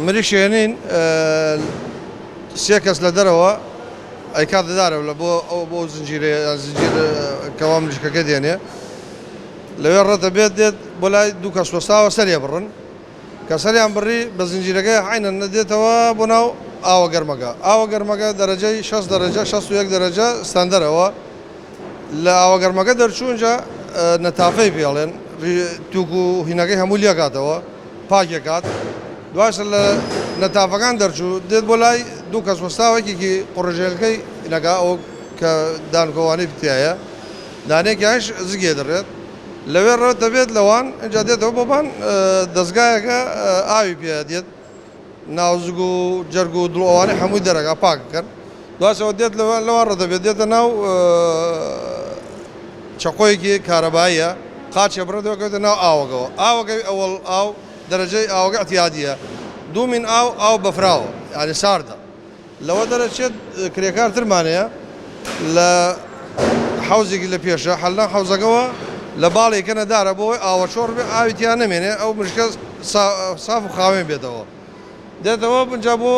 مریشێنین سێ کەس لە دەرەوە ئەیکات دەدارە لە بۆ زنجیر کەوا مریشکەکە دێنێ لەوێ ڕەتە بێت دێت بۆ لای دوو کەس وەستاوە سەریە بڕن کە سەریان بڕی بە زنجیرەکەی عینەن نەدێتەوە بۆ ناو ئاوە گەرمەکە ئاوە گەرمەکە دەرەجەی 6 دەرەجە 61 دەرەجە ستاندەرەوە لە ئاوە گەرمەکە دەرچوونجا نەتافەی پێڵێن تووک و هینەکەی هەموو لێکاتەوە پاکێکات دواشە لە نەتافەکان دەرچوو دێت بۆ لای دوو کەس وەستاوەکێکی قڕژێلەکەی لەگا ئەو کە دانکۆوانەی بتایە دانێکیانش زگێ دەڕێت لەوێ ڕێت دەبێت لەوان ئەجا دێتەوە بۆبان دەستگایەکە ئاوی پێ دێت ناوزگ و جەرگ و دڵەوانەی هەمووی دەرەکە پاکەکەن دواشەوە دێت لەوان ڕێ دەبێت دێتە ناو چەقۆیەکی کارەباییە قاچێ بڕێتەوەکەوێتە ناو ئاوەکەەوە ئاوەکەی ئەوڵ ئاو دەرەجەی ئاوەکە ئەتیادیە دوومین ئاو بەفراوە یعنی ساردە لەوە دەرەچێت کرێکارترمانەیە لە حوزێکی لە پێشە حەلان حوزەکەەوە لە باڵێکە نەدارە بۆی ئاوە چۆڕ بێ ئاویتیان نەمێنێ ئەو مشکە ساف و خاوێن بێتەوە دێتەوە بنجا بۆ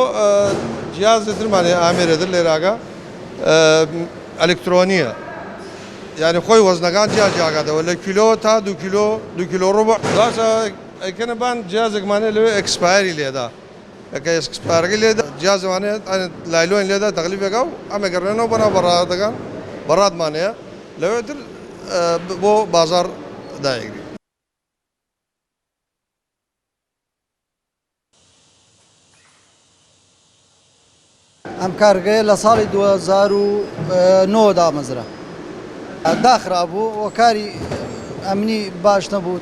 جیازترمانێ ئامێرێتر لێراگە ئەلکترۆنیە یعنی خۆی وەزنەکان جیاجیاگاتەوە لە کیلۆ تا 2 کیلۆ ڕوبە باشە ئەیکەنە بان جیازێکمانێت لەوێ ئەکسپایری لێدا ئەکە ئەکسپایرەکەی لێدا جیازمانێت لایلۆین لێدا تەقلیبێکە و ئەمەگەڕێنەوە بەناو بەڕادەکان بەڕادمانەیە لەوێتر بۆ بازار دایگری ئەم کارگەیە لە ساڵی 2009 دامەزرا داخرا بوو وە کاری ئەمنی باش نەبوو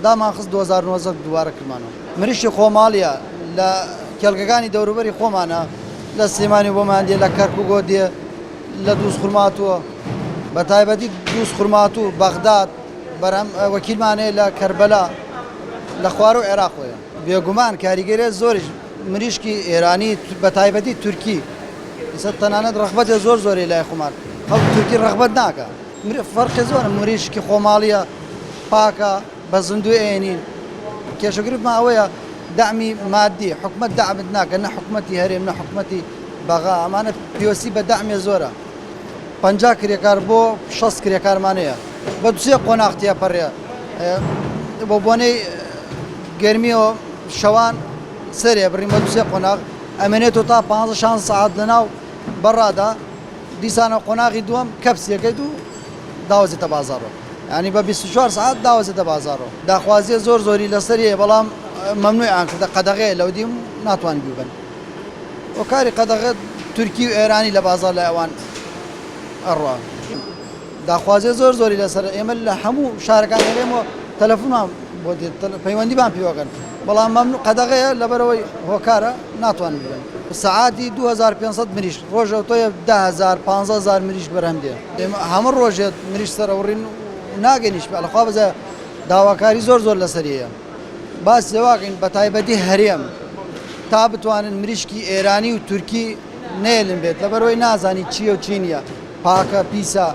دامانخست 2009 دووارە کردمانەوە مریشی خۆماڵیە لە کێڵگەکانی دەوروبەری خۆمانە لە سلێمانی بۆمان دێ لە کەرکووگۆ دێ لە دووس خورماتووە بە تایبەتی دووس خورمات و بەغداد بەرەم وەکیلمانەیە لە کەربەلا لە خوار و عێراقۆیە بێگومان کاریگەریە زۆریش مریشکی ئێرانی بە تایبەتی تورکی ئێستا تەنانەت ڕەغبەتێ زۆری لای خۆمان خەڵک تورکی ڕەغبەت ناکە فەرقی زۆرە مریشکی خۆماڵیە پاکە بە زندوی ئێنین کێشەگرتمان ئەوەیە دعمی مادی حکومەت دعمت ناکە نە حکومەتی هەرێم نە حکومەتی بەغا ئەمانە پیوەستی بە دعمێ زۆرە 50 کرێکار بۆ 6 کرێکارمانەیە بە دوسێ قۆناغتیە پەڕێ بۆ بۆنەی گەرمیەوە شەوان سەرێ بڕین بە دوسێ قۆناغ ئەمێنێتەوە تا 15 ساعت لەناو بەڕادا دیسانە قۆناغی دووەم کەپسیەکەیت و داوەزێتە بازاڕەوە ینی بە 24 ساعت داوەزێتە بازاڕەوە داخوازیە زۆری لەسەریە بەڵام مەمنوعیان کردە قەدەغەیە لەو دیم ناتوان بیبن و کاری قەدەغە تورکی و ئێرانی لە بازار لە ئەوان ئەڕوا داخوازیە زۆری لەسەر ئێمە لە هەموو شارەکان هەرێمەوە تەلەفۆنمان بۆ پەیوەندیمان پێوەکەن بەڵام مەمنوع قەدەغەیە لەبەرەوەی هۆکارە ناتوان ببن سعاتی 2500 مریش ڕۆژە تۆیە 10000 15000 مریش بەرهەم دێ هەموو ڕۆژێت مریش سەرەوڕین ناگەنیش بەخوا بەزە داواکاری زۆر لەسەریە باس لەواکەین بە تایبەتی هەرێم تا بتوانن مریشکی ئێرانی و تورکی نێلن بێت لەبەرەوەی نازانی چییە و چی نییە پاکە پیسە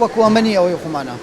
وەکو ئەمەنی ئەوەی خۆمانە